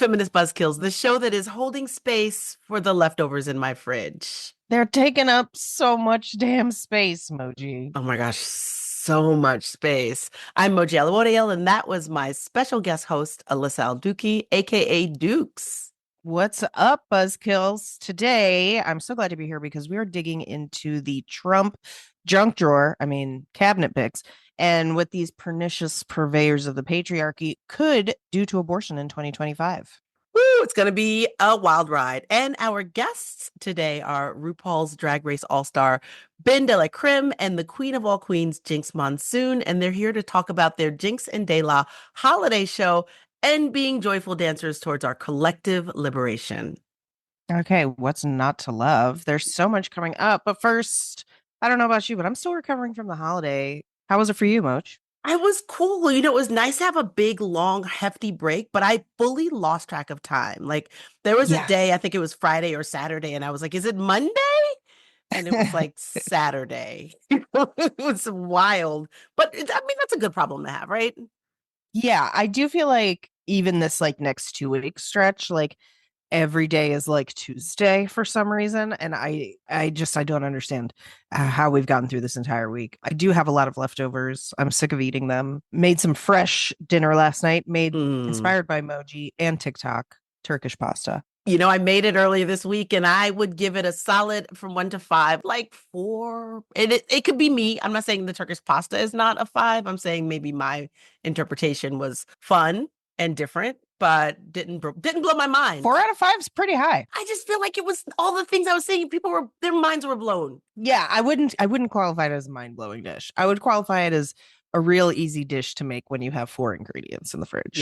Feminist Buzzkills, the show that is holding space for the leftovers in my fridge. They're taking up so much damn space, Moji. Oh my gosh, so much space. I'm Moji allllllll, and that was my special guest host, Alyssa Al-Dookhi, aka Dooks. What's up, Buzzkills? Today, I'm so glad to be here because we are digging into the Trump cabinet picks, and what these pernicious purveyors of the patriarchy could do to abortion in 2025. Woo, it's going to be a wild ride. And our guests today are RuPaul's Drag Race All-Star BenDeLaCreme and the Queen of all queens, Jinkx Monsoon. And they're here to talk about their Jinkx DeLa Holiday Show and being joyful dancers towards our collective liberation. Okay, what's not to love? There's so much coming up. But first, I don't know about you, but I'm still recovering from the holiday. How was it for you, Moj? I was cool. It was nice to have a big, long, hefty break, but I fully lost track of time. Like, there was a Yeah. day, I think it was Friday or Saturday, and I was like, is it Monday? And it was like Saturday. It was wild. But that's a good problem to have, right? Yeah, I do feel like even this next 2 week stretch, every day is like Tuesday for some reason, and I don't understand how we've gotten through this entire week. I do have a lot of leftovers. I'm sick of eating them. Made some fresh dinner last night, made inspired by Moji and TikTok, Turkish pasta. I made it earlier this week, and I would give it a solid from 1 to 5, like 4. And it could be me. I'm not saying the Turkish pasta is not a 5. I'm saying maybe my interpretation was fun and different, but didn't blow my mind. 4 out of 5 is pretty high. I just feel like it was all the things I was saying. Their minds were blown. Yeah, I wouldn't qualify it as a mind-blowing dish. I would qualify it as a real easy dish to make when you have 4 ingredients in the fridge.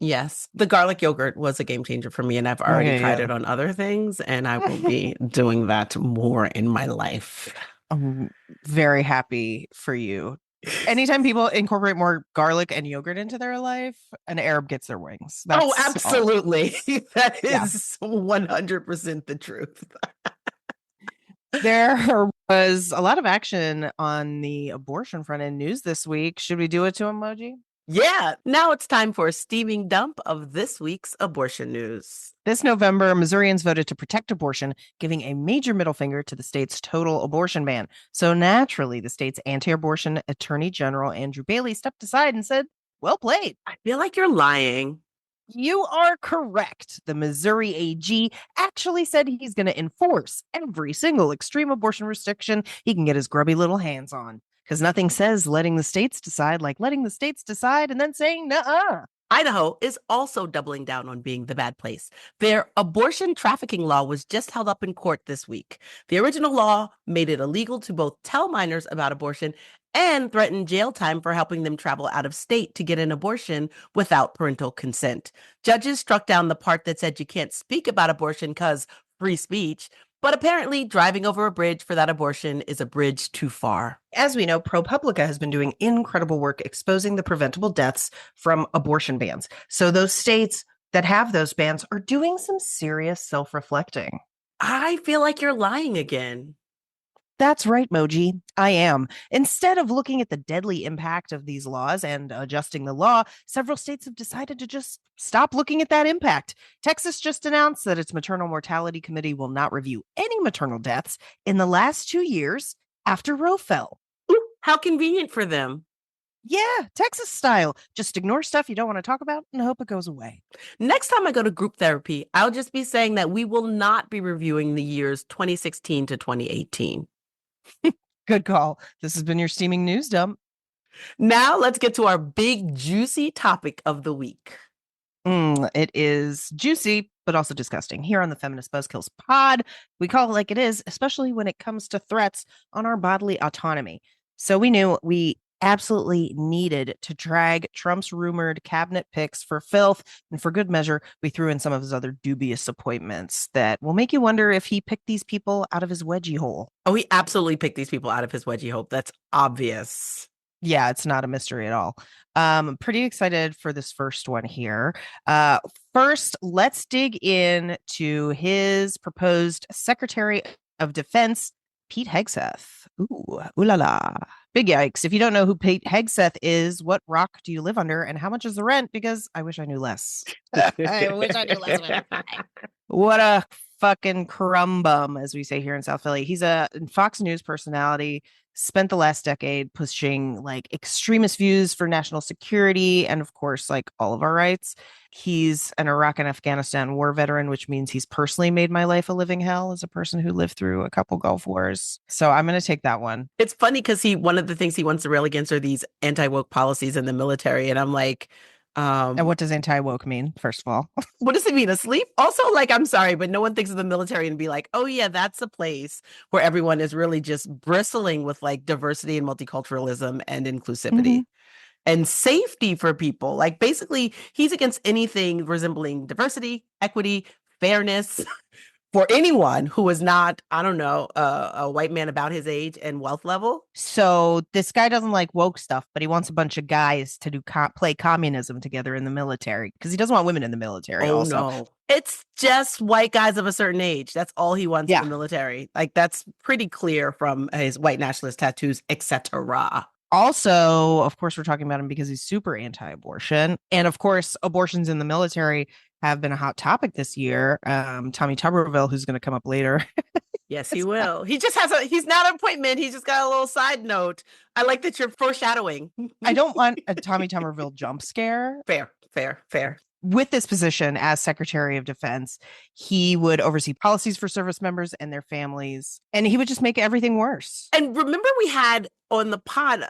Yes. The garlic yogurt was a game changer for me, and I've already tried it on other things, and I will be doing that more in my life. I'm very happy for you. Anytime people incorporate more garlic and yogurt into their life, an Arab gets their wings. That's absolutely. That is 100% the truth. There was a lot of action on the abortion front in news this week. Should we do it to emoji? Yeah. Now it's time for a steaming dump of this week's abortion news. This November, Missourians voted to protect abortion, giving a major middle finger to the state's total abortion ban. So naturally, the state's anti-abortion attorney general, Andrew Bailey, stepped aside and said, well played. I feel like you're lying. You are correct. The Missouri AG actually said he's going to enforce every single extreme abortion restriction he can get his grubby little hands on. Because nothing says letting the states decide like letting the states decide and then saying nuh-uh. Idaho is also doubling down on being the bad place. Their abortion trafficking law was just held up in court this week. The original law made it illegal to both tell minors about abortion and threaten jail time for helping them travel out of state to get an abortion without parental consent. Judges struck down the part that said you can't speak about abortion because free speech. But apparently, driving over a bridge for that abortion is a bridge too far. As we know, ProPublica has been doing incredible work exposing the preventable deaths from abortion bans. So those states that have those bans are doing some serious self-reflecting. I feel like you're lying again. That's right, Moji. I am. Instead of looking at the deadly impact of these laws and adjusting the law, several states have decided to just stop looking at that impact. Texas just announced that its maternal mortality committee will not review any maternal deaths in the last 2 years after Roe fell. Ooh, how convenient for them. Yeah, Texas style. Just ignore stuff you don't want to talk about and hope it goes away. Next time I go to group therapy, I'll just be saying that we will not be reviewing the years 2016 to 2018. Good call. This has been your steaming news dump. Now let's get to our big, juicy topic of the week. It is juicy, but also disgusting. Here on the Feminist Buzzkills pod, we call it like it is, especially when it comes to threats on our bodily autonomy. So we knew we absolutely needed to drag Trump's rumored cabinet picks for filth, and for good measure, we threw in some of his other dubious appointments that will make you wonder if he picked these people out of his wedgie hole. Oh, he absolutely picked these people out of his wedgie hole. That's obvious. Yeah, it's not a mystery at all. I'm pretty excited for this first one here. First, let's dig in to his proposed Secretary of Defense, Pete Hegseth. Ooh la la. Big yikes. If you don't know who Pete Hegseth is, what rock do you live under and how much is the rent? Because I wish I knew less. I wish I knew less about everything. What a fucking crumb bum, as we say here in South Philly. He's a Fox News personality, spent the last decade pushing like extremist views for national security and, of course, like all of our rights. He's an Iraq and Afghanistan war veteran, which means he's personally made my life a living hell as a person who lived through a couple Gulf Wars. So I'm going to take that one. It's funny because one of the things he wants to rail against are these anti-woke policies in the military. And I'm like, and what does anti-woke mean, first of all? What does it mean? Asleep? Also, like, I'm sorry, but no one thinks of the military and be like, oh yeah, that's a place where everyone is really just bristling with like diversity and multiculturalism and inclusivity. And safety for people. Like, basically, he's against anything resembling diversity, equity, fairness for anyone who is not, I don't know, a white man about his age and wealth level. So this guy doesn't like woke stuff, but he wants a bunch of guys to play communism together in the military because he doesn't want women in the military. Oh, also, no. It's just white guys of a certain age. That's all he wants in the military. Like, that's pretty clear from his white nationalist tattoos, etc. Also, of course, we're talking about him because he's super anti-abortion. And of course, abortions in the military have been a hot topic this year. Tommy Tuberville, who's going to come up later. Yes, he will. He just he's not an appointment. He's just got a little side note. I like that you're foreshadowing. I don't want a Tommy Tuberville jump scare. Fair. With this position as Secretary of Defense, he would oversee policies for service members and their families, and he would just make everything worse. And remember, we had on the pod,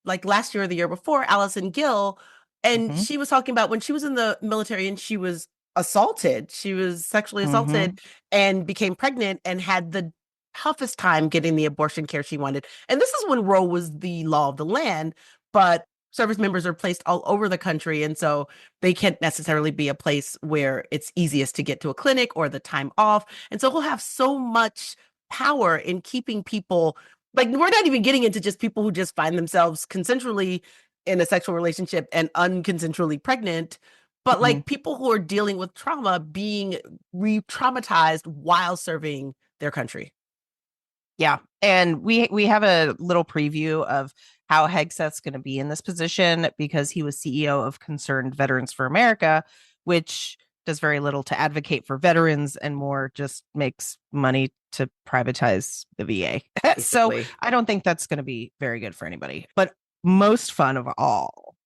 like last year or the year before, Allison Gill, and she was talking about when she was in the military and she was assaulted. She was sexually assaulted and became pregnant and had the toughest time getting the abortion care she wanted. And this is when Roe was the law of the land, but service members are placed all over the country. And so they can't necessarily be a place where it's easiest to get to a clinic or the time off. And so he'll have so much power in keeping people, like, we're not even getting into just people who just find themselves consensually in a sexual relationship and unconsensually pregnant, but like people who are dealing with trauma being re-traumatized while serving their country. Yeah. And we have a little preview of how Hegseth's going to be in this position because he was CEO of Concerned Veterans for America, which does very little to advocate for veterans and more just makes money to privatize the VA. So I don't think that's going to be very good for anybody. But most fun of all,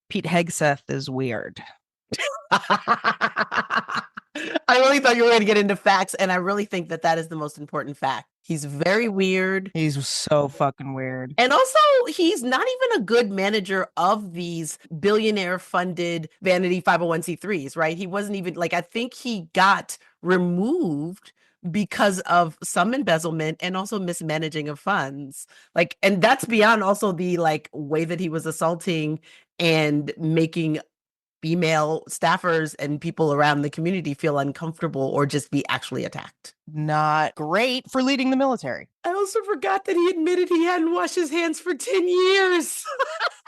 Pete Hegseth is weird. I really thought you were going to get into facts, and I really think that is the most important fact. He's very weird. He's so fucking weird. And also, he's not even a good manager of these billionaire-funded vanity 501c3s, right? He wasn't even, like, I think he got removed because of some embezzlement and also mismanaging of funds. Like, and that's beyond also the, like, way that he was assaulting and making female staffers and people around the community feel uncomfortable or just be actually attacked. Not great for leading the military. I also forgot that he admitted he hadn't washed his hands for 10 years.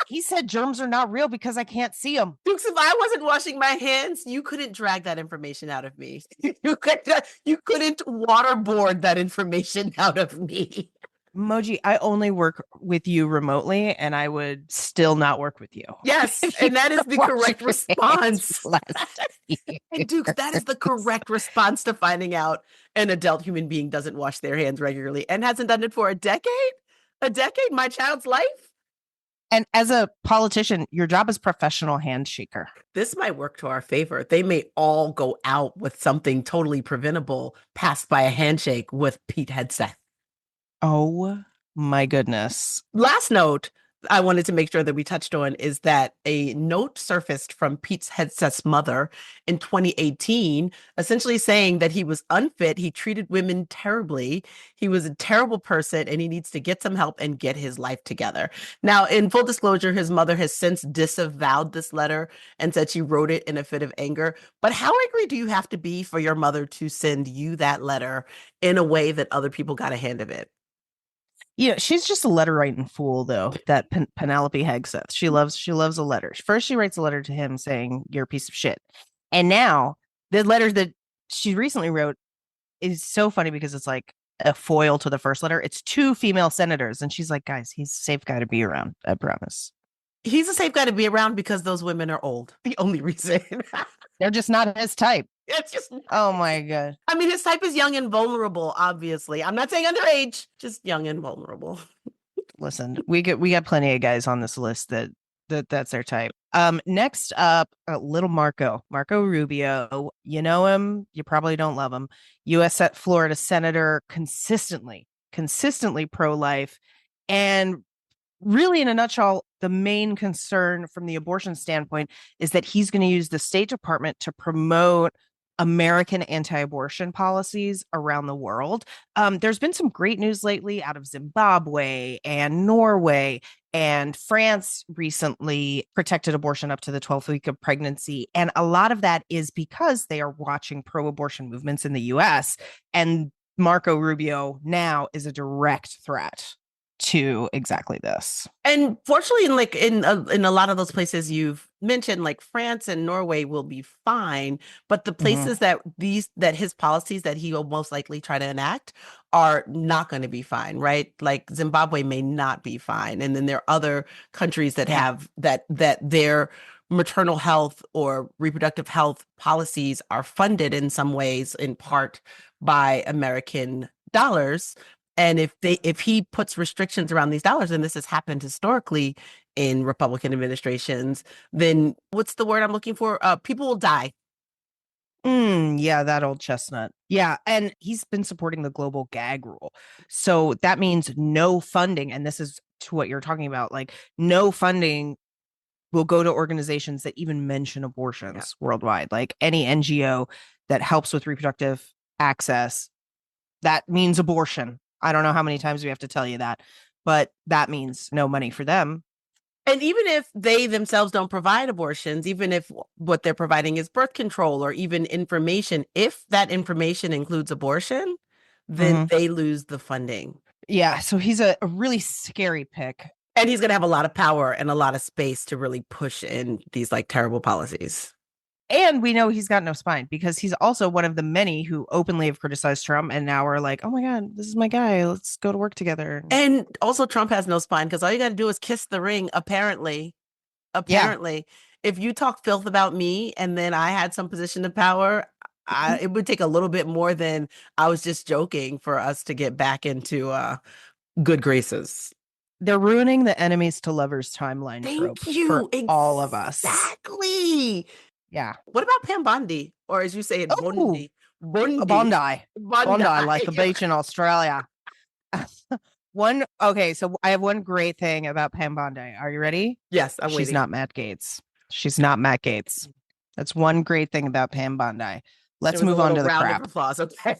He said germs are not real because I can't see them. Dooks, if I wasn't washing my hands, you couldn't drag that information out of me. You couldn't waterboard that information out of me. Moji, I only work with you remotely, and I would still not work with you. Yes, and that is the correct response. And Dukes, that is the correct response to finding out an adult human being doesn't wash their hands regularly and hasn't done it for a decade? A decade? My child's life? And as a politician, your job is professional handshaker. This might work to our favor. They may all go out with something totally preventable passed by a handshake with Pete Hegseth. Oh my goodness. Last note I wanted to make sure that we touched on is that a note surfaced from Pete Hegseth's mother in 2018, essentially saying that he was unfit, he treated women terribly, he was a terrible person, and he needs to get some help and get his life together. Now, in full disclosure, his mother has since disavowed this letter and said she wrote it in a fit of anger. But how angry do you have to be for your mother to send you that letter in a way that other people got a hand of it? Yeah, she's just a letter writing fool, though. That Penelope Hegseth, she loves a letter. First, she writes a letter to him saying you're a piece of shit, and now the letter that she recently wrote is so funny because it's like a foil to the first letter. It's two female senators. And she's like, guys, he's a safe guy to be around. I promise. He's a safe guy to be around because those women are old. The only reason. They're just not his type. It's just. Oh my God. I mean, his type is young and vulnerable, obviously. I'm not saying underage, just young and vulnerable. Listen, we got plenty of guys on this list that's their type. Next up, little Marco Rubio. You know him, you probably don't love him. US Florida senator, consistently pro-life. And really, in a nutshell, the main concern from the abortion standpoint is that he's going to use the State Department to promote American anti-abortion policies around the world. There's been some great news lately out of Zimbabwe and Norway, and France recently protected abortion up to the 12th week of pregnancy. And a lot of that is because they are watching pro-abortion movements in the US. And Marco Rubio now is a direct threat to exactly this. And fortunately, in a lot of those places you've mentioned, like France and Norway will be fine, but the places that his policies that he will most likely try to enact are not going to be fine, right? Like Zimbabwe may not be fine, and then there are other countries that have that their maternal health or reproductive health policies are funded in some ways, in part by American dollars. And if he puts restrictions around these dollars, and this has happened historically in Republican administrations, then what's the word I'm looking for? People will die. Yeah, that old chestnut. Yeah, and he's been supporting the global gag rule. So that means no funding, and this is to what you're talking about, like no funding will go to organizations that even mention abortions worldwide. Like any NGO that helps with reproductive access, that means abortion. I don't know how many times we have to tell you that, but that means no money for them. And even if they themselves don't provide abortions, even if what they're providing is birth control or even information, if that information includes abortion, then they lose the funding. Yeah, so he's a really scary pick. And he's going to have a lot of power and a lot of space to really push in these like terrible policies. And we know he's got no spine because he's also one of the many who openly have criticized Trump and now are like, oh my God, this is my guy. Let's go to work together. And also Trump has no spine because all you got to do is kiss the ring, apparently. If you talk filth about me and then I had some position of power, it would take a little bit more than I was just joking for us to get back into good graces. They're ruining the enemies to lovers timeline trope for all of us. Exactly. Yeah. What about Pam Bondi? Or as you say it, Bondi. Bondi, like the beach in Australia. So I have one great thing about Pam Bondi. Are you ready? Yes, I'm waiting. She's not Matt Gaetz. That's one great thing about Pam Bondi. Let's move on to the crap. Applause, okay.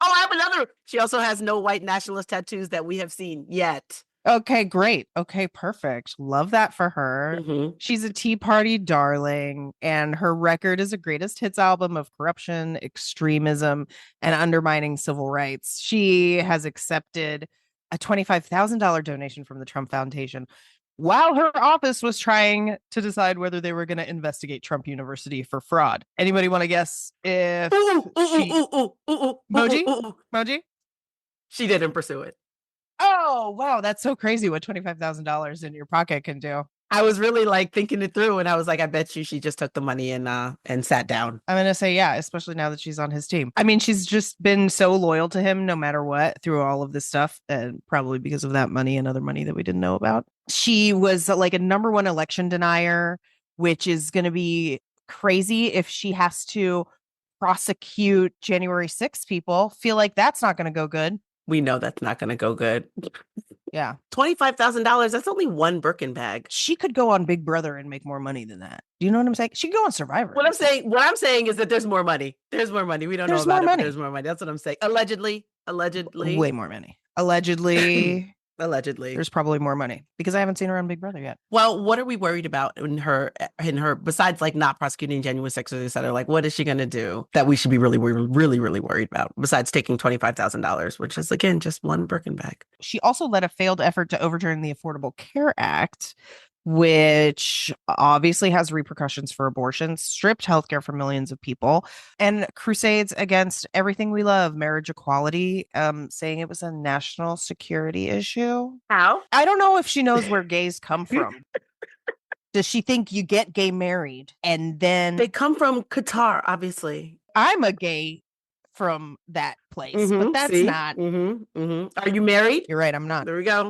I have another. She also has no white nationalist tattoos that we have seen yet. Okay, great. Okay, perfect. Love that for her. She's a Tea Party darling, and her record is a greatest hits album of corruption, extremism, and undermining civil rights. She has accepted a $25,000 donation from the Trump Foundation while her office was trying to decide whether they were going to investigate Trump University for fraud. Anybody want to guess if Moji? She didn't pursue it. Oh, wow. That's so crazy what $25,000 in your pocket can do. I was really like thinking it through and I was like, I bet you she just took the money and sat down. I'm going to say, yeah, especially now that she's on his team. I mean, she's just been so loyal to him no matter what through all of this stuff, and probably because of that money and other money that we didn't know about. She was like a number one election denier, which is going to be crazy if she has to prosecute January 6th people. Feel like that's not going to go good. We know that's not going to go good. Yeah. $25,000. That's only one Birkin bag. She could go on Big Brother and make more money than that. Do you know what I'm saying? She could go on Survivor. What I'm saying is that there's more money. There's more money. We don't know about it, but there's more money. That's what I'm saying. Allegedly. Way more money. Allegedly. There's probably more money because I haven't seen her on Big Brother yet. Well, what are we worried about in her besides like not prosecuting January 6th, et cetera? Like, what is she going to do that we should be really, really, really worried about besides taking $25,000, which is, again, just one Birkin bag? She also led a failed effort to overturn the Affordable Care Act, which obviously has repercussions for abortion, stripped healthcare from millions of people, and crusades against everything we love, marriage equality, saying it was a national security issue. How? I don't know if she knows where gays come from. Does she think you get gay married and then They come from Qatar, obviously. I'm a gay from that place, but that's See? not. Are you married? You're right. I'm not. There we go.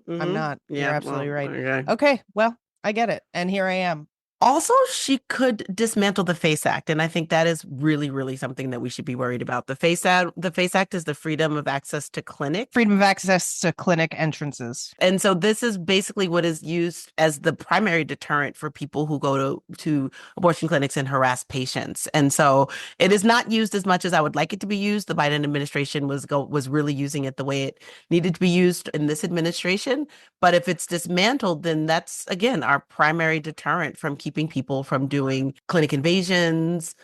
I'm not. Yeah, You're absolutely right. Okay. Okay. Well, I get it. And here I am. Also, she could dismantle the FACE Act, and I think that is really, really something that we should be worried about. The FACE Act is the Freedom of Access to Clinic. Freedom of access to clinic entrances. And so this is basically what is used as the primary deterrent for people who go to abortion clinics and harass patients. And so it is not used as much as I would like it to be used. The Biden administration was really using it the way it needed to be used in this administration. But if it's dismantled, then that's, again, our primary deterrent from keeping people from doing clinic invasions,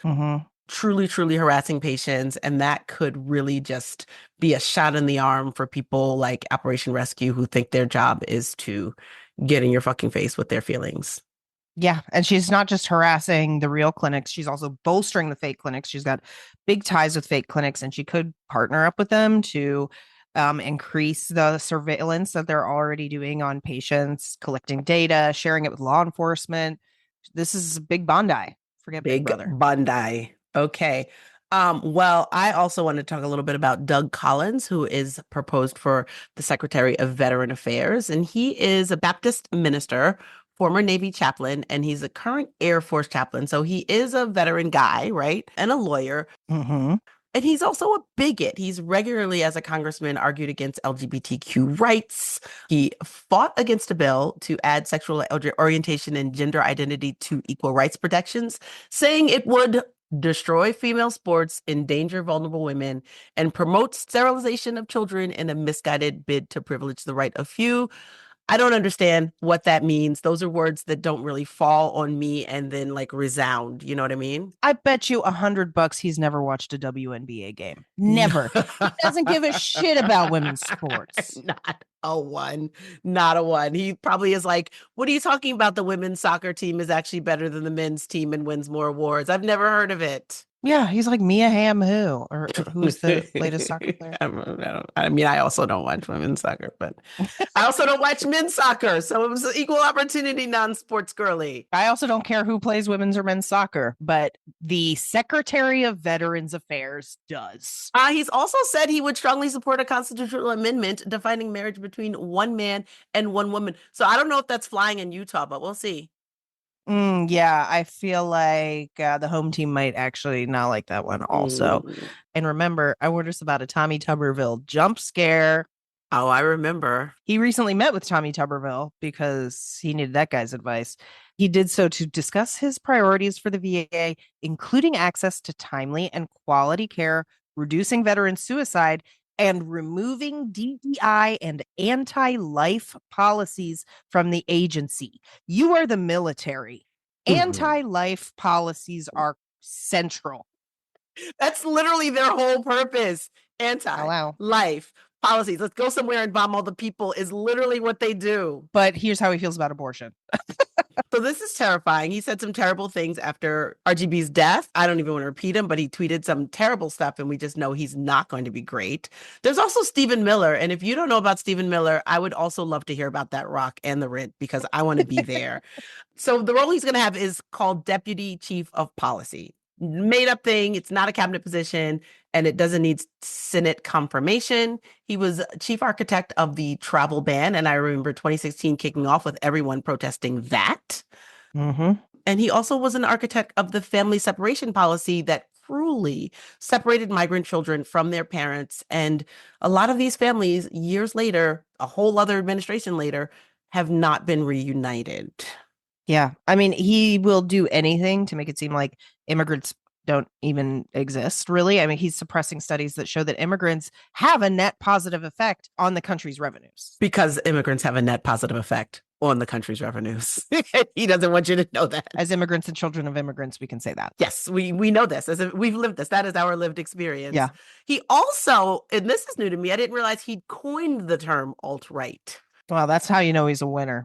truly, truly harassing patients. And that could really just be a shot in the arm for people like Operation Rescue who think their job is to get in your fucking face with their feelings. Yeah. And she's not just harassing the real clinics. She's also bolstering the fake clinics. She's got big ties with fake clinics, and she could partner up with them to increase the surveillance that they're already doing on patients, collecting data, sharing it with law enforcement. This is Big Bondi. Forget Big Brother. Bondi. Okay. Well, I also want to talk a little bit about Doug Collins, who is proposed for the Secretary of Veteran Affairs. And he is a Baptist minister, former Navy chaplain, and he's a current Air Force chaplain. So he is a veteran guy, right? And a lawyer. And he's also a bigot. He's regularly, as a congressman, argued against LGBTQ rights. He fought against a bill to add sexual orientation and gender identity to equal rights protections, saying it would destroy female sports, endanger vulnerable women, and promote sterilization of children in a misguided bid to privilege the right of few. I don't understand what that means. Those are words that don't really fall on me and then like resound. You know what I mean? I bet you $100 he's never watched a WNBA game. Never. He doesn't give a shit about women's sports. Not a one. Not a one. He probably is like, what are you talking about? The women's soccer team is actually better than the men's team and wins more awards. I've never heard of it. Yeah, he's like Mia Hamm, or who's the latest soccer player? I also don't watch women's soccer, but I also don't watch men's soccer. So it was equal opportunity, non-sports girly. I also don't care who plays women's or men's soccer, but the Secretary of Veterans Affairs does. He's also said he would strongly support a constitutional amendment defining marriage between one man and one woman. So I don't know if that's flying in Utah, but we'll see. Yeah, I feel like the home team might actually not like that one also. And remember, I warned us about a Tommy Tuberville jump scare. Oh, I remember. He recently met with Tommy Tuberville because he needed that guy's advice. He did so to discuss his priorities for the VA, including access to timely and quality care, reducing veteran suicide, and removing DEI and anti-life policies from the agency. You are the military. Anti-life policies are central. That's literally their whole purpose. Anti-life policies. Let's go somewhere and bomb all the people is literally what they do. But here's how he feels about abortion. So this is terrifying. He said some terrible things after RGB's death. I don't even want to repeat him, but he tweeted some terrible stuff, and we just know he's not going to be great. There's also Stephen Miller, and if you don't know about Stephen Miller, I would also love to hear about that rock and the rent because I want to be there. So the role he's going to have is called Deputy Chief of Policy. Made up thing. It's not a cabinet position, and it doesn't need Senate confirmation. He was chief architect of the travel ban, and I remember 2016 kicking off with everyone protesting that. And he also was an architect of the family separation policy that cruelly separated migrant children from their parents. And a lot of these families, years later, a whole other administration later, have not been reunited. Yeah. I mean, he will do anything to make it seem like immigrants don't even exist, really. I mean, he's suppressing studies that show that immigrants have a net positive effect on the country's revenues. Because immigrants have a net positive effect on the country's revenues. He doesn't want you to know that. As immigrants and children of immigrants, we can say that. Yes, we know this. We've lived this. That is our lived experience. Yeah. He also, and this is new to me, I didn't realize he'd coined the term alt-right. Well, that's how you know he's a winner.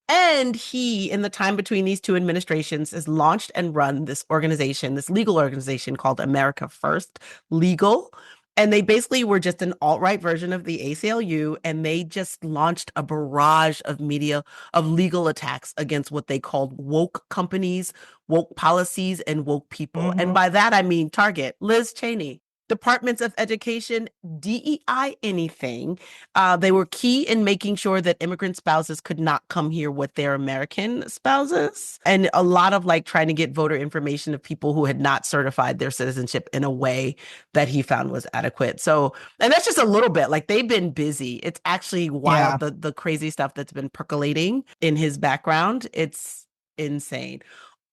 And he, in the time between these two administrations, has launched and run this organization, this legal organization called America First Legal. And they basically were just an alt-right version of the ACLU, and they just launched a barrage of media, of legal attacks against what they called woke companies, woke policies, and woke people. And by that, I mean Target, Liz Cheney, Departments of Education, DEI, anything. They were key in making sure that immigrant spouses could not come here with their American spouses. And a lot of like trying to get voter information of people who had not certified their citizenship in a way that he found was adequate. So, and that's just a little bit, like they've been busy. It's actually wild, the crazy stuff that's been percolating in his background. It's insane.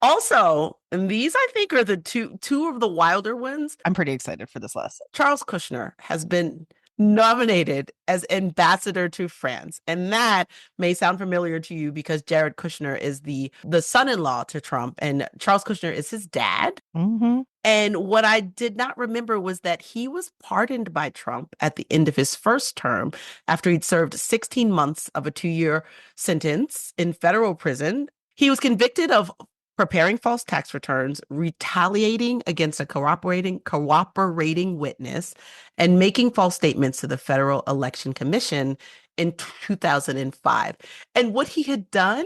Also, and these I think are the two of the wilder ones. I'm pretty excited for this last. Charles Kushner has been nominated as ambassador to France. And that may sound familiar to you because Jared Kushner is the son-in-law to Trump, and Charles Kushner is his dad. And what I did not remember was that he was pardoned by Trump at the end of his first term after he'd served 16 months of a 2-year sentence in federal prison. He was convicted of preparing false tax returns, retaliating against a cooperating witness, and making false statements to the Federal Election Commission in 2005. And what he had done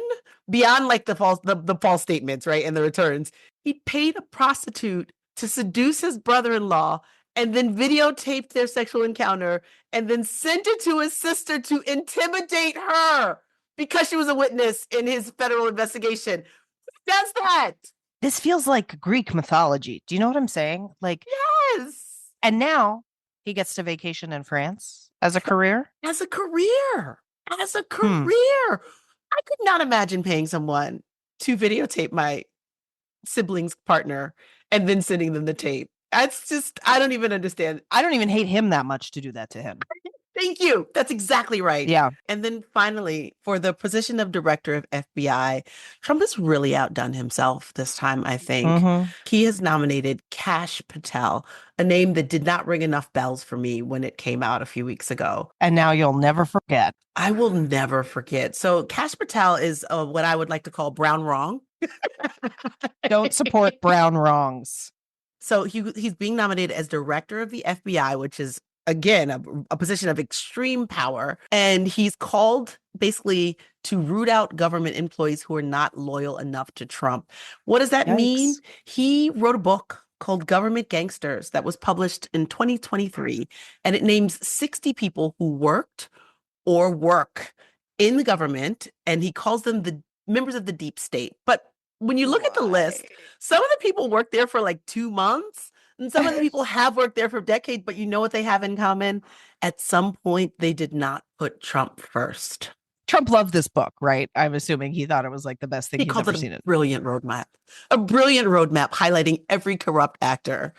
beyond like the false statements, right, and the returns, he paid a prostitute to seduce his brother-in-law and then videotaped their sexual encounter and then sent it to his sister to intimidate her because she was a witness in his federal investigation. Does that? This feels like Greek mythology. Do you know what I'm saying? Like, yes. And now he gets to vacation in France as a career. As a career. I could not imagine paying someone to videotape my sibling's partner and then sending them the tape. That's just, I don't even understand. I don't even hate him that much to do that to him. Thank you. That's exactly right. Yeah. And then finally, for the position of director of FBI, Trump has really outdone himself this time, I think. He has nominated Kash Patel, a name that did not ring enough bells for me when it came out a few weeks ago. And now you'll never forget. I will never forget. So Kash Patel is what I would like to call brown wrong. Don't support brown wrongs. So he's being nominated as director of the FBI, which is, again, a position of extreme power. And he's called basically to root out government employees who are not loyal enough to Trump. What does that mean? He wrote a book called Government Gangsters that was published in 2023. And it names 60 people who worked or work in the government. And he calls them the members of the deep state. But when you look at the list, some of the people work there for like 2 months. And some of the people have worked there for decades, but you know what they have in common? At some point, they did not put Trump first. Trump loved this book, right? I'm assuming he thought it was like the best thing he's ever seen. A brilliant roadmap highlighting every corrupt actor.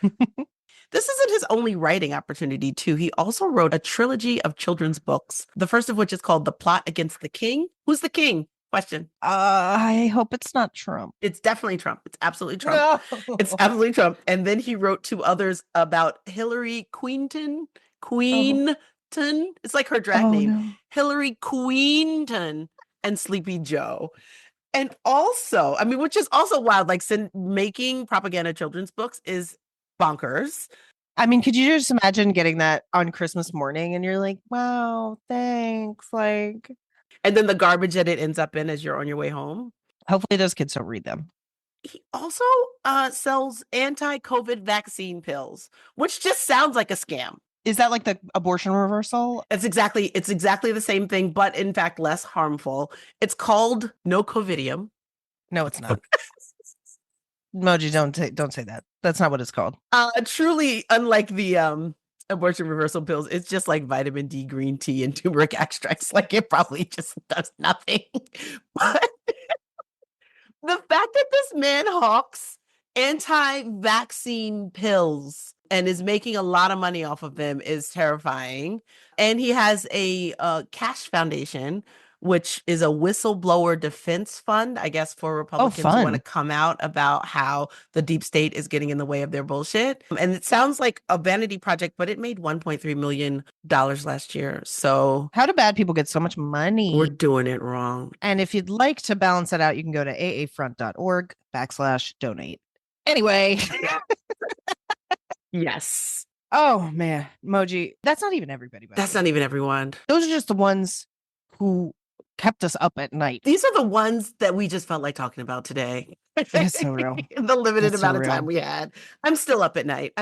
This isn't his only writing opportunity, too. He also wrote a trilogy of children's books, the first of which is called The Plot Against the King. Who's the king? Question. I hope it's not Trump. It's definitely Trump. It's absolutely Trump. No. It's absolutely Trump. And then he wrote 2 others about Hillary Queenton. It's like her drag name. No. Hillary Queenton and Sleepy Joe. And also, I mean, which is also wild, like making propaganda children's books is bonkers. I mean, could you just imagine getting that on Christmas morning and you're like, wow, thanks. Like, and then the garbage that it ends up in as you're on your way home. Hopefully those kids don't read them. He also sells anti-COVID vaccine pills, which just sounds like a scam. Is that like the abortion reversal? It's exactly the same thing, but in fact, less harmful. It's called No Covidium. No, it's not. Moji, don't say that. That's not what it's called. Truly, unlike the abortion reversal pills, it's just like vitamin D green tea and turmeric extracts. Like it probably just does nothing. But the fact that this man hawks anti-vaccine pills and is making a lot of money off of them is terrifying. And he has a cash foundation which is a whistleblower defense fund, I guess, for Republicans who want to fun. come out about how the deep state is getting in the way of their bullshit. And it sounds like a vanity project, but it made $1.3 million last year. So How do bad people get so much money? we're doing it wrong. And if you'd like to balance that out, you can go to aafront.org/donate. Anyway. Yes. Oh, man. Moji, that's not even everybody. That's not even everyone. Those are just the ones who kept us up at night. These are the ones that we just felt like talking about today. It's so real. The limited It's amount so of time real. we had. I'm still up at night.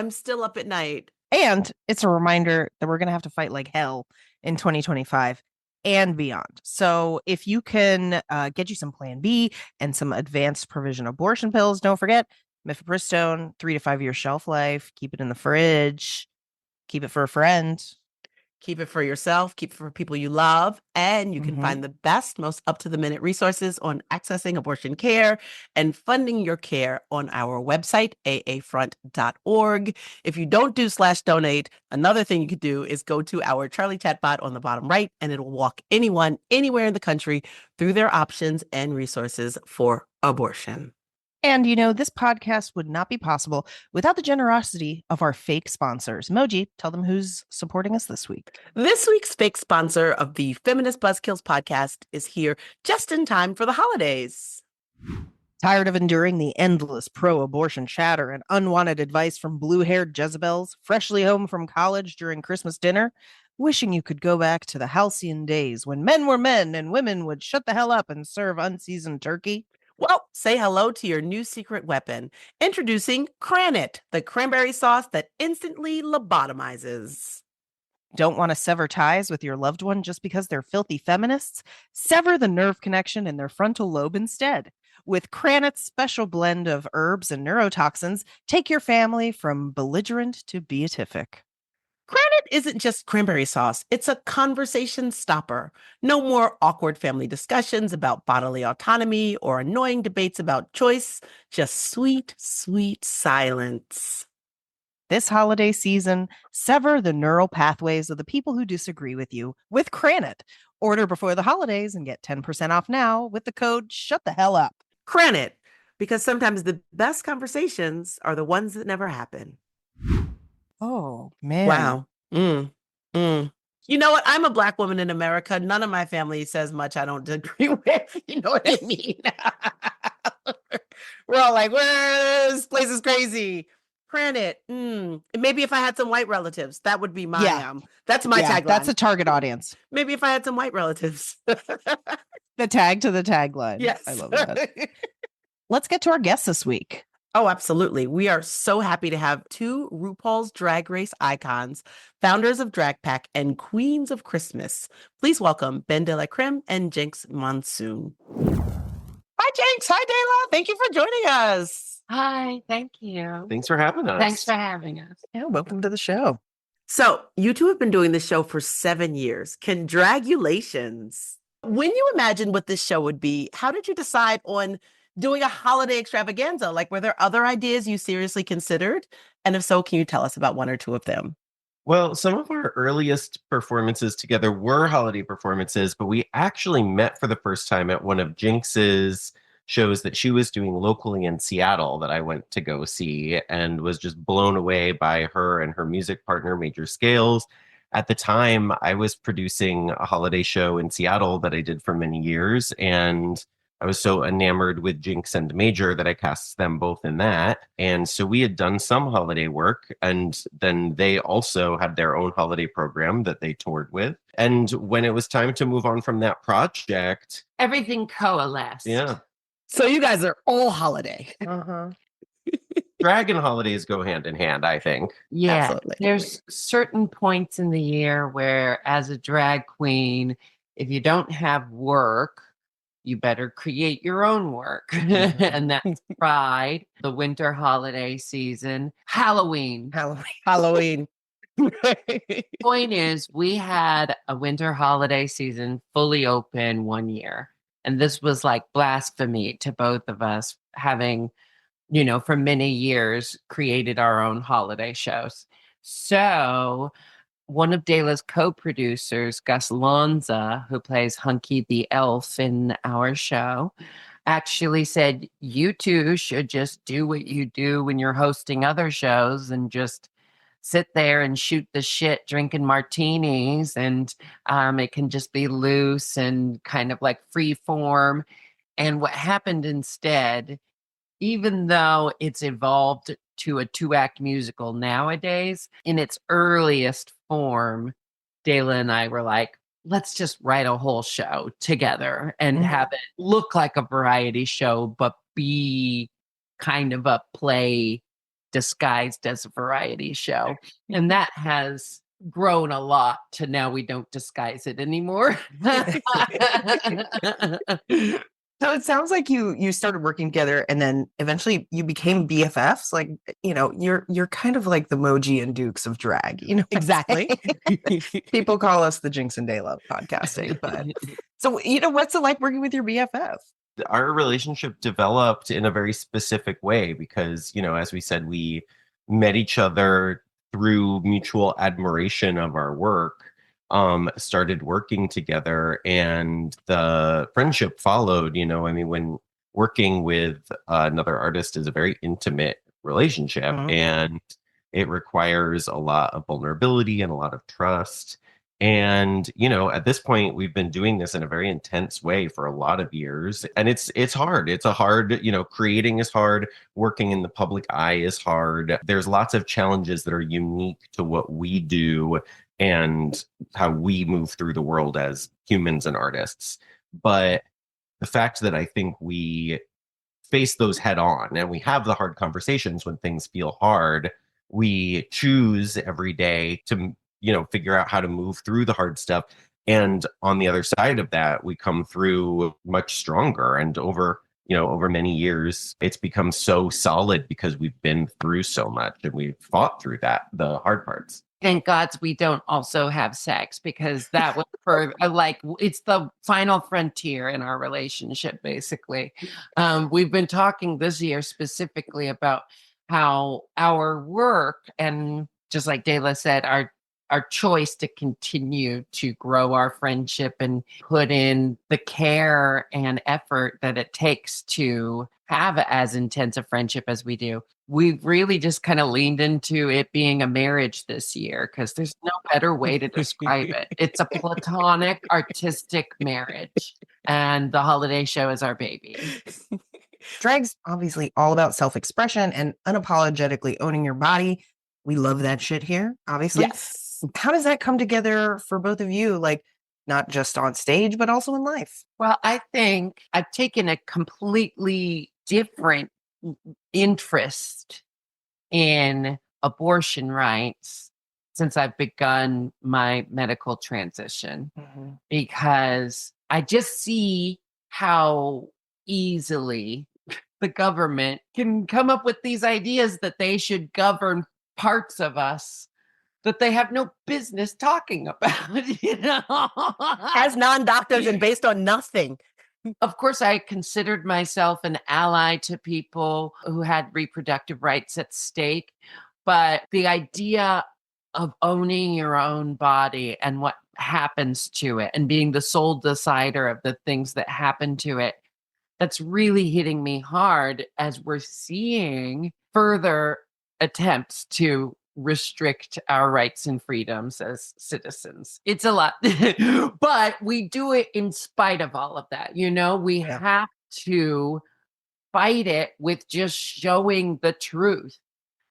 And it's a reminder that we're going to have to fight like hell in 2025 and beyond. So if you can get you some Plan B and some advanced provision abortion pills, don't forget mifepristone, 3 to 5 year shelf life. Keep it in the fridge. Keep it for a friend. Keep it for yourself, keep it for people you love, and you can find the best, most up-to-the-minute resources on accessing abortion care and funding your care on our website, aafront.org. If you don't do /donate, another thing you could do is go to our Charlie Chat bot on the bottom right, and it'll walk anyone, anywhere in the country through their options and resources for abortion. And, you know, this podcast would not be possible without the generosity of our fake sponsors. Moji, tell them who's supporting us this week. This week's fake sponsor of the Feminist Buzzkills podcast is here just in time for the holidays. Tired of enduring the endless pro-abortion chatter and unwanted advice from blue-haired Jezebels freshly home from college during Christmas dinner? Wishing you could go back to the halcyon days when men were men and women would shut the hell up and serve unseasoned turkey? Well, say hello to your new secret weapon. Introducing Cranit, the cranberry sauce that instantly lobotomizes. Don't want to sever ties with your loved one just because they're filthy feminists? Sever the nerve connection in their frontal lobe instead. With Cranit's special blend of herbs and neurotoxins, take your family from belligerent to beatific. Cranit isn't just cranberry sauce, it's a conversation stopper. No more awkward family discussions about bodily autonomy or annoying debates about choice, just sweet, sweet silence. This holiday season, sever the neural pathways of the people who disagree with you with Cranit. Order before the holidays and get 10% off now with the code Shut the Hell Up. Cranit, because sometimes the best conversations are the ones that never happen. Oh, man. Wow. You know what? I'm a Black woman in America. None of my family says much I don't agree with. You know what I mean? We're all like, well, this place is crazy. Cranit. Maybe if I had some white relatives, that would be my, that's my tagline. That's a target audience. Maybe if I had some white relatives. The tag to the tagline. Yes. I love that. Let's get to our guests this week. Oh, absolutely. We are so happy to have two RuPaul's Drag Race icons, founders of Drag PAC and queens of Christmas. Please welcome BenDeLaCreme and Jinkx Monsoon. Hi, Jinkx. Hi, DeLa. Thank you for joining us. Hi, thank you. Thanks for having us. Thanks for having us. Yeah, welcome to the show. So, you two have been doing this show for 7 years. Congratulations. When you imagined what this show would be, how did you decide on doing a holiday extravaganza? Like, were there other ideas you seriously considered? And if so, can you tell us about one or two of them? Well, some of our earliest performances together were holiday performances, but we actually met for the first time at one of Jinkx's shows that she was doing locally in Seattle that I went to go see and was just blown away by her and her music partner, Major Scales. At the time, I was producing a holiday show in Seattle that I did for many years, and I was so enamored with Jinkx and Major that I cast them both in that. And so we had done some holiday work, and then they also had their own holiday program that they toured with. And when it was time to move on from that project, Everything coalesced. yeah, So you guys are all holiday. drag and holidays go hand in hand, I think. Yeah. Absolutely. There's certain points in the year where, as a drag queen, if you don't have work, you better create your own work. And that's Pride, the winter holiday season, Halloween. Halloween. Point is, we had a winter holiday season fully open 1 year. And this was like blasphemy to both of us, having, you know, for many years created our own holiday shows. So one of DeLa's co-producers, Gus Lanza, who plays Hunky the Elf in our show, actually said, you two should just do what you do when you're hosting other shows and just sit there and shoot the shit drinking martinis, and it can just be loose and kind of like free form. And what happened instead, even though it's evolved to a 2-act musical nowadays, in its earliest form, DeLa and I were like, let's just write a whole show together and have it look like a variety show, but be kind of a play disguised as a variety show. And that has grown a lot to now we don't disguise it anymore. So it sounds like you started working together and then eventually you became BFFs. Like, you're kind of like the Moji and Dooks of drag, Exactly. People call us the Jinkx and DeLa podcasting, but so what's it like working with your BFF? Our relationship developed in a very specific way because, as we said, we met each other through mutual admiration of our work. Started working together, and the friendship followed. When working with another artist is a very intimate relationship, and it requires a lot of vulnerability and a lot of trust. And at this point, we've been doing this in a very intense way for a lot of years, and it's hard. It's a hard, creating is hard. Working in the public eye is hard. There's lots of challenges that are unique to what we do and how we move through the world as humans and artists. But the fact that I think we face those head on and we have the hard conversations when things feel hard, we choose every day to, figure out how to move through the hard stuff. And on the other side of that, we come through much stronger. And over many years, it's become so solid because we've been through so much and we've fought through the hard parts. Thank God we don't also have sex, because that was for it's the final frontier in our relationship, basically. We've been talking this year specifically about how our work, and just like DeLa said, our choice to continue to grow our friendship and put in the care and effort that it takes to have as intense a friendship as we do. We've really just kind of leaned into it being a marriage this year, because there's no better way to describe it. It's a platonic, artistic marriage, and the holiday show is our baby. Drag's obviously all about self-expression and unapologetically owning your body. We love that shit here, obviously. Yes. How does that come together for both of you? Like, not just on stage, but also in life? Well, I think I've taken a completely different interest in abortion rights since I've begun my medical transition, because I just see how easily the government can come up with these ideas that they should govern parts of us that they have no business talking about, As non-doctors and based on nothing. Of course, I considered myself an ally to people who had reproductive rights at stake. But the idea of owning your own body and what happens to it and being the sole decider of the things that happen to it, that's really hitting me hard as we're seeing further attempts to restrict our rights and freedoms as citizens. It's a lot, but we do it in spite of all of that. We have to fight it with just showing the truth,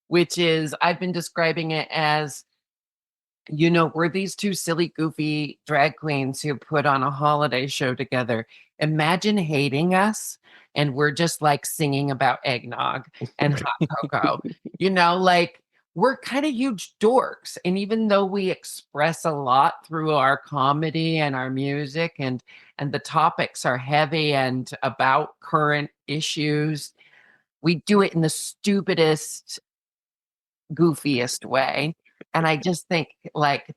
which is, I've been describing it as, we're these two silly, goofy drag queens who put on a holiday show together. Imagine hating us and we're just like singing about eggnog and hot cocoa, we're kind of huge dorks. And even though we express a lot through our comedy and our music, and the topics are heavy and about current issues, we do it in the stupidest, goofiest way. And I just think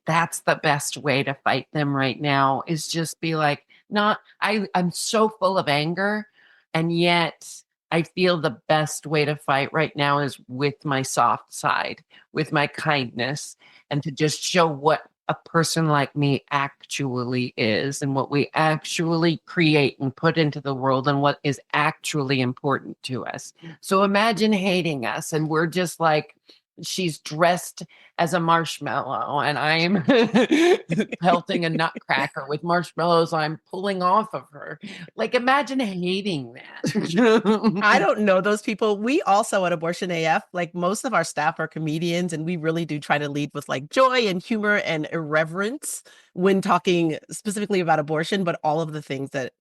that's the best way to fight them right now, is just be like, I'm so full of anger, and yet I feel the best way to fight right now is with my soft side, with my kindness, and to just show what a person like me actually is and what we actually create and put into the world and what is actually important to us. So imagine hating us and we're just like, she's dressed as a marshmallow and I'm pelting a nutcracker with marshmallows I'm pulling off of her. Like, imagine hating that. I don't know those people. We also at Abortion AF, like most of our staff are comedians, and we really do try to lead with like joy and humor and irreverence when talking specifically about abortion, but all of the things that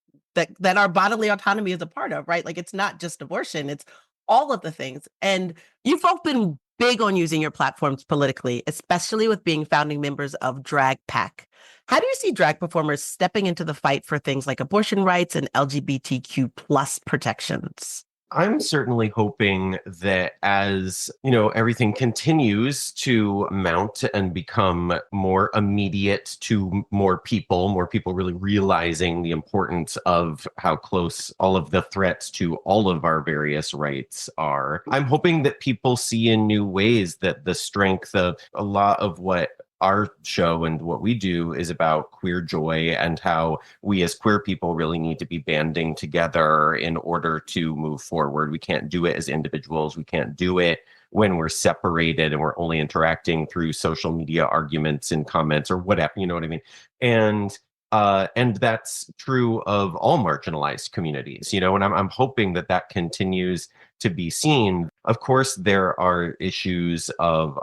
our bodily autonomy is a part of, right? Like it's not just abortion, it's all of the things. And you've both been big on using your platforms politically, especially with being founding members of Drag PAC. How do you see drag performers stepping into the fight for things like abortion rights and LGBTQ plus protections? I'm certainly hoping that as, everything continues to mount and become more immediate to more people really realizing the importance of how close all of the threats to all of our various rights are. I'm hoping that people see in new ways that the strength of a lot of what our show and what we do is about queer joy and how we as queer people really need to be banding together in order to move forward. We can't do it as individuals. We can't do it when we're separated and we're only interacting through social media arguments and comments or whatever, you know what I mean? And that's true of all marginalized communities, and I'm hoping that that continues to be seen. Of course, there are issues of,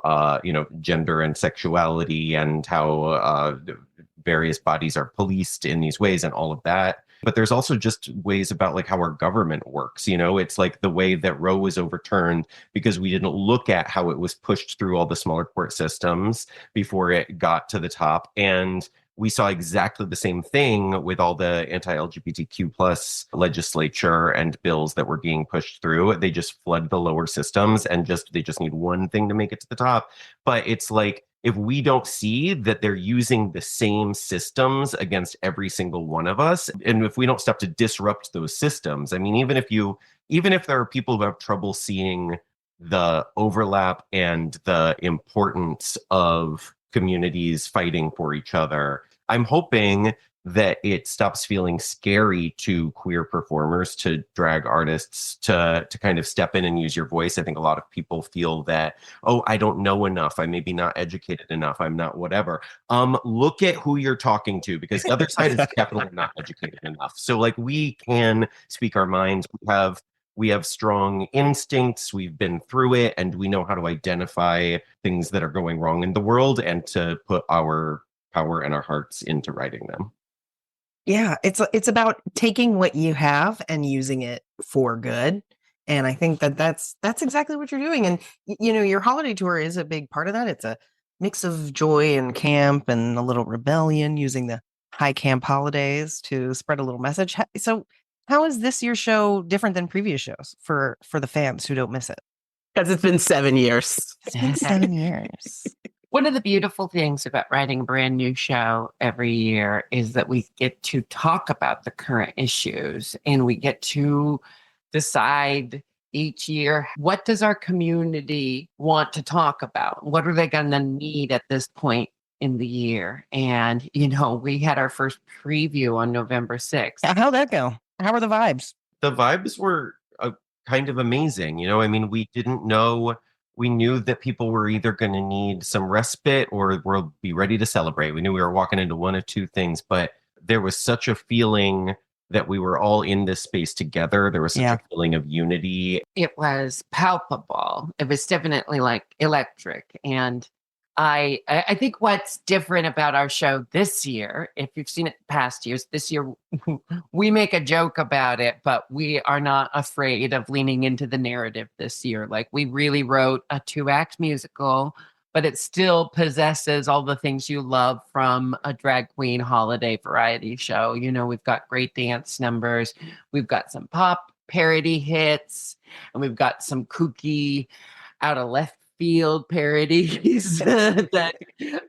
gender and sexuality and how various bodies are policed in these ways and all of that. But there's also just ways about like how our government works. It's like the way that Roe was overturned because we didn't look at how it was pushed through all the smaller court systems before it got to the top. And we saw exactly the same thing with all the anti-LGBTQ plus legislature and bills that were being pushed through. They just flood the lower systems and they just need one thing to make it to the top. But it's like, if we don't see that they're using the same systems against every single one of us, and if we don't stop to disrupt those systems, I mean, even if there are people who have trouble seeing the overlap and the importance of communities fighting for each other, I'm hoping that it stops feeling scary to queer performers, to drag artists, to kind of step in and use your voice. I think a lot of people feel that, oh, I don't know enough. I may be not educated enough. I'm not whatever. Look at who you're talking to, because the other side is definitely not educated enough. So like we can speak our minds. We have strong instincts. We've been through it, and we know how to identify things that are going wrong in the world and to put our power and our hearts into righting them. Yeah, it's about taking what you have and using it for good. And I think that's exactly what you're doing. And your holiday tour is a big part of that. It's a mix of joy and camp and a little rebellion, using the high camp holidays to spread a little message. So how is this year's show different than previous shows for the fans who don't miss it? Because it's been 7 years. It's been 7 years. One of the beautiful things about writing a brand new show every year is that we get to talk about the current issues, and we get to decide each year, what does our community want to talk about? What are they going to need at this point in the year? And, we had our first preview on November 6th. How'd that go? How were the vibes? The vibes were kind of amazing. I mean, we didn't know. We knew that people were either going to need some respite or we'll be ready to celebrate. We knew we were walking into one of two things, but there was such a feeling that we were all in this space together. There was such a feeling of unity. It was palpable. It was definitely like electric. And I think what's different about our show this year, if you've seen it past years, this year we make a joke about it, but we are not afraid of leaning into the narrative this year. Like, we really wrote a 2-act musical, but it still possesses all the things you love from a drag queen holiday variety show. We've got great dance numbers, we've got some pop parody hits, and we've got some kooky out of left field parodies that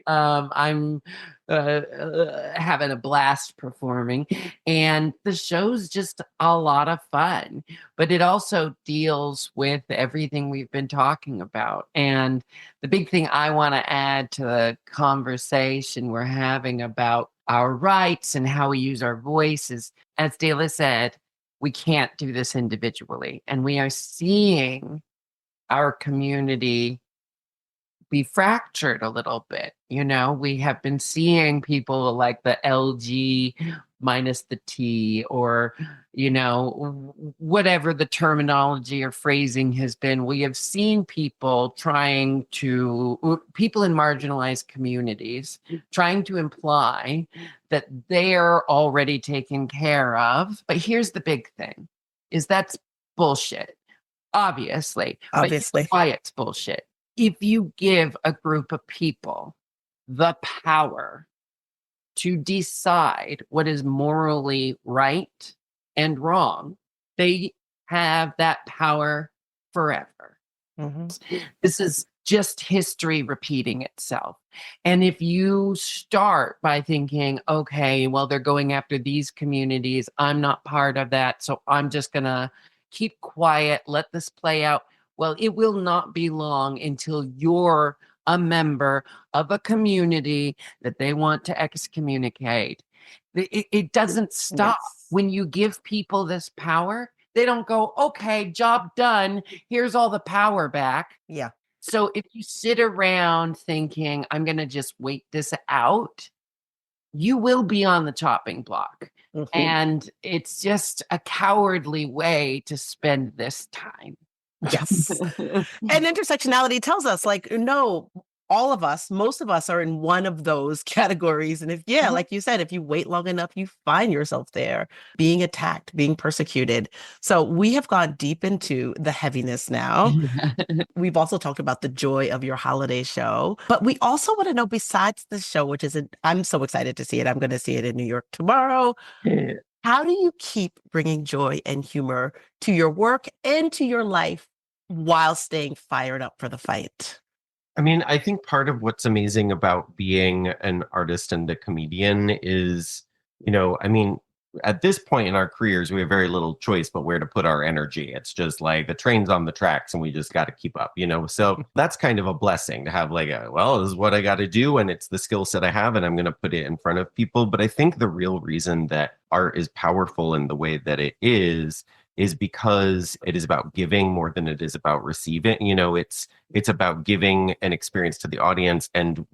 I'm having a blast performing. And the show's just a lot of fun, but it also deals with everything we've been talking about. And the big thing I want to add to the conversation we're having about our rights and how we use our voices, as DeLa said, we can't do this individually. And we are seeing our community be fractured a little bit. You know, we have been seeing people like the LG minus the T, or, you know, whatever the terminology or phrasing has been. We have seen people people in marginalized communities trying to imply that they're already taken care of. But here's the big thing, is that's bullshit. Obviously. But here's why it's bullshit. If you give a group of people the power to decide what is morally right and wrong, they have that power forever. This is just history repeating itself. And if you start by thinking, okay, well, they're going after these communities, I'm not part of that, so I'm just going to keep quiet, let this play out. Well, it will not be long until you're a member of a community that they want to excommunicate. It doesn't stop. When you give people this power, they don't go, okay, job done. Here's all the power back. Yeah. So if you sit around thinking, I'm going to just wait this out, you will be on the chopping block. And it's just a cowardly way to spend this time. Yes. And intersectionality tells us, like, no, all of us, most of us are in one of those categories. And if, like you said, if you wait long enough, you find yourself there being attacked, being persecuted. So we have gone deep into the heaviness now. We've also talked about the joy of your holiday show, but we also want to know, besides the show, which is, I'm so excited to see it. I'm going to see it in New York tomorrow. How do you keep bringing joy and humor to your work and to your life while staying fired up for the fight? I mean, I think part of what's amazing about being an artist and a comedian is, you know, I mean, at this point in our careers, we have very little choice but where to put our energy. It's just like the train's on the tracks and we just got to keep up, you know? So that's kind of a blessing to have, like, this is what I got to do. And it's the skill set I have and I'm going to put it in front of people. But I think the real reason that art is powerful in the way that it is because it is about giving more than it is about receiving. You know, it's about giving an experience to the audience. And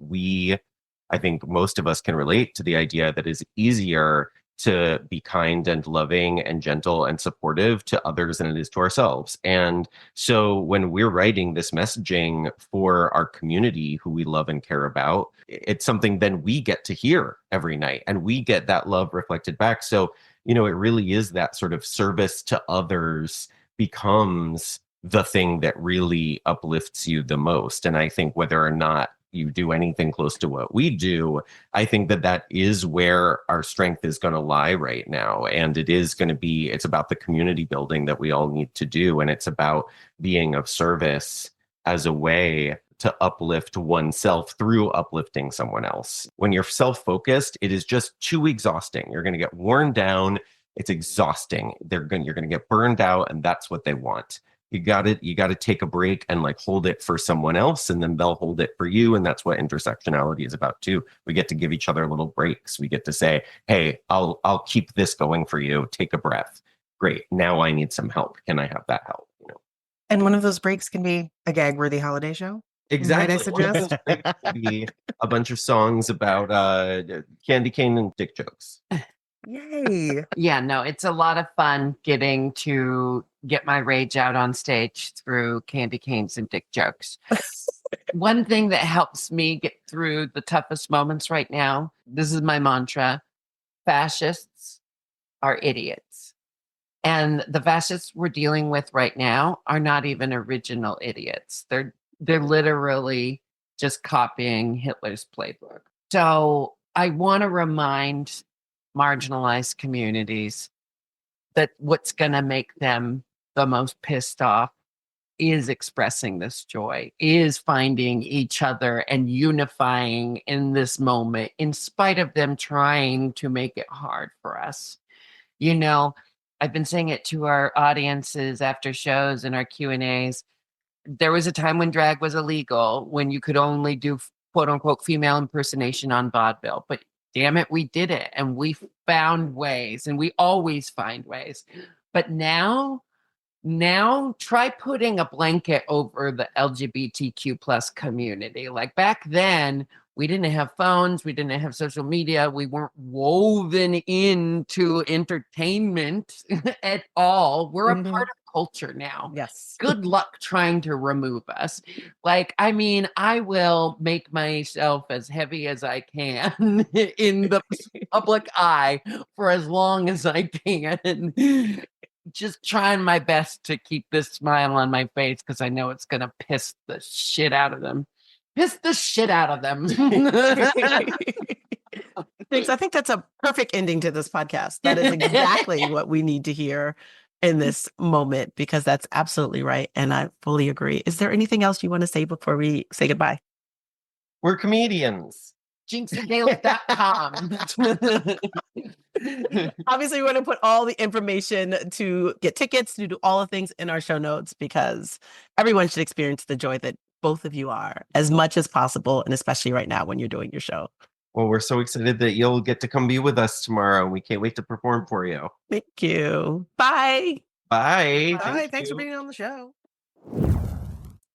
I think most of us can relate to the idea that it's easier to be kind and loving and gentle and supportive to others than it is to ourselves. And so when we're writing this messaging for our community who we love and care about, it's something then we get to hear every night and we get that love reflected back. So, you know, it really is that sort of service to others becomes the thing that really uplifts you the most. And I think whether or not you do anything close to what we do, I think that is where our strength is going to lie right now. And it's about the community building that we all need to do. And it's about being of service as a way to uplift oneself through uplifting someone else. When you're self-focused, it is just too exhausting. You're going to get worn down. It's exhausting. You're going to get burned out, and that's what they want. You got to take a break and like hold it for someone else, and then they'll hold it for you. And that's what intersectionality is about too. We get to give each other little breaks. We get to say, hey, I'll keep this going for you. Take a breath. Great. Now I need some help. Can I have that help? You know? And one of those breaks can be a gag-worthy holiday show. Exactly. Might I suggest? Be a bunch of songs about candy cane and dick jokes. Yay. Yeah, no, it's a lot of fun getting to get my rage out on stage through candy canes and dick jokes. One thing that helps me get through the toughest moments right now, this is my mantra: fascists are idiots. And the fascists we're dealing with right now are not even original idiots. They're literally just copying Hitler's playbook. So I want to remind marginalized communities that what's going to make them the most pissed off is expressing this joy, is finding each other and unifying in this moment, in spite of them trying to make it hard for us. You know, I've been saying it to our audiences after shows and our Q&As. There was a time when drag was illegal, when you could only do quote unquote female impersonation on vaudeville, but damn it, we did it. And we found ways, and we always find ways. But now try putting a blanket over the LGBTQ plus community. Like back then, we didn't have phones, we didn't have social media, we weren't woven into entertainment at all. We're a part of culture now. Yes. Good luck trying to remove us. Like, I mean, I will make myself as heavy as I can in the public eye for as long as I can. Just trying my best to keep this smile on my face because I know it's going to piss the shit out of them. Piss the shit out of them. Thanks. I think that's a perfect ending to this podcast. That is exactly what we need to hear in this moment, because that's absolutely right. And I fully agree. Is there anything else you want to say before we say goodbye? We're comedians. JinxDeLa.com. Obviously, we want to put all the information to get tickets, to do all the things in our show notes, because everyone should experience the joy that both of you are as much as possible, and especially right now when you're doing your show. Well, we're so excited that you'll get to come be with us tomorrow. We can't wait to perform for you. Thank you. Bye. Bye. Bye. Thanks for being on the show.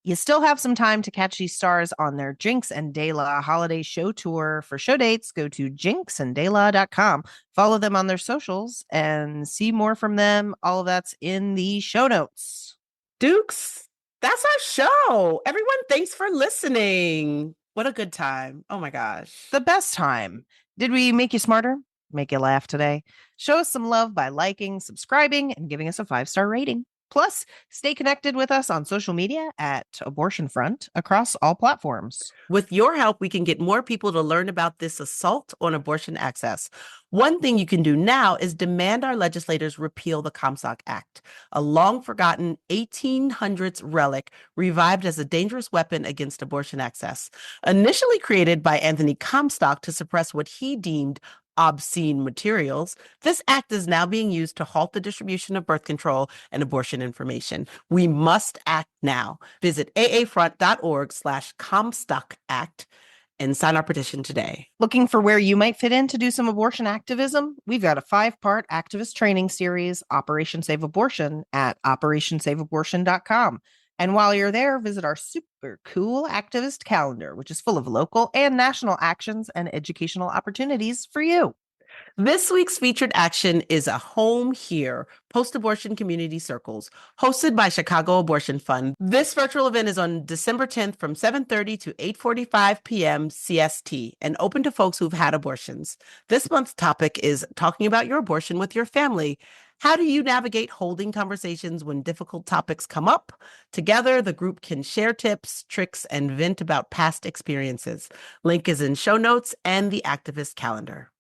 You still have some time to catch these stars on their Jinkx DeLa Holiday Show tour. For show dates, go to JinxandDeLa.com. Follow them on their socials and see more from them. All of that's in the show notes. Dooks, that's our show. Everyone, thanks for listening. What a good time. Oh my gosh. The best time. Did we make you smarter? Make you laugh today? Show us some love by liking, subscribing, and giving us a 5-star rating. Plus, stay connected with us on social media at Abortion Front across all platforms. With your help, we can get more people to learn about this assault on abortion access. One thing you can do now is demand our legislators repeal the Comstock Act, a long-forgotten 1800s relic revived as a dangerous weapon against abortion access. Initially created by Anthony Comstock to suppress what he deemed obscene materials, this act is now being used to halt the distribution of birth control and abortion information. We must act now. Visit aafront.org/Comstock Act and sign our petition today. Looking for where you might fit in to do some abortion activism? We've got a 5-part activist training series, Operation Save Abortion, at OperationSaveAbortion.com. And while you're there, visit our super cool activist calendar, which is full of local and national actions and educational opportunities for you. This week's featured action is a Home Here post-abortion community circles hosted by Chicago Abortion Fund. This virtual event is on December 10th from 7:30 to 8:45 p.m. CST and open to folks who've had abortions. This month's topic is talking about your abortion with your family. How do you navigate holding conversations when difficult topics come up? Together, the group can share tips, tricks, and vent about past experiences. Link is in show notes and the activist calendar.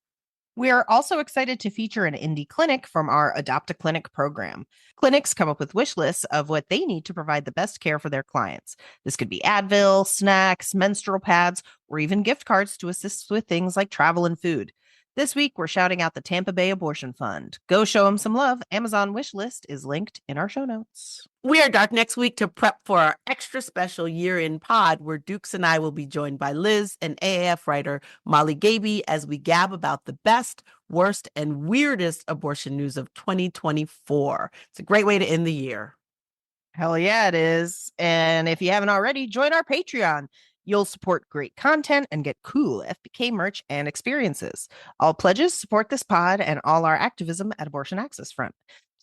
We are also excited to feature an indie clinic from our Adopt a Clinic program. Clinics come up with wish lists of what they need to provide the best care for their clients. This could be Advil, snacks, menstrual pads, or even gift cards to assist with things like travel and food. This week, we're shouting out the Tampa Bay Abortion Fund. Go show them some love. Amazon wish list is linked in our show notes. We are dark next week to prep for our extra special year-end pod where Dooks and I will be joined by Lizz and AAF writer Molly Gaby as we gab about the best, worst, and weirdest abortion news of 2024. It's a great way to end the year. Hell yeah, it is. And if you haven't already, join our Patreon. You'll support great content and get cool FBK merch and experiences. All pledges support this pod and all our activism at Abortion Access Front.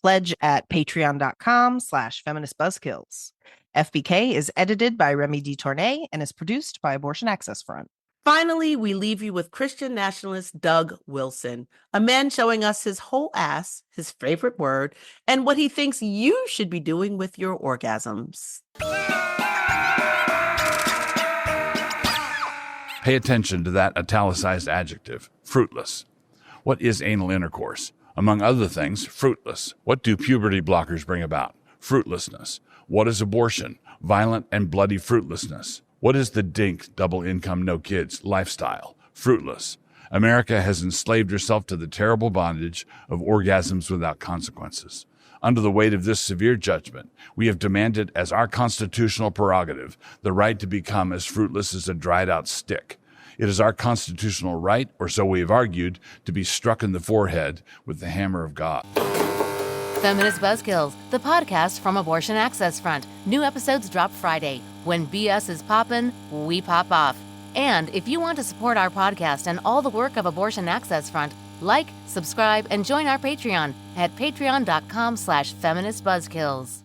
Pledge at patreon.com/Feminist Buzzkills. FBK is edited by Remy DeTournay and is produced by Abortion Access Front. Finally, we leave you with Christian nationalist Doug Wilson, a man showing us his whole ass, his favorite word, and what he thinks you should be doing with your orgasms. Pay attention to that italicized adjective, fruitless. What is anal intercourse? Among other things, fruitless. What do puberty blockers bring about? Fruitlessness. What is abortion? Violent and bloody fruitlessness. What is the DINK, double income, no kids, lifestyle? Fruitless. America has enslaved herself to the terrible bondage of orgasms without consequences. Under the weight of this severe judgment, we have demanded as our constitutional prerogative the right to become as fruitless as a dried-out stick. It is our constitutional right, or so we have argued, to be struck in the forehead with the hammer of God. Feminist Buzzkills, the podcast from Abortion Access Front. New episodes drop Friday. When BS is poppin', we pop off. And if you want to support our podcast and all the work of Abortion Access Front, like, subscribe, and join our Patreon at patreon.com/feministbuzzkills.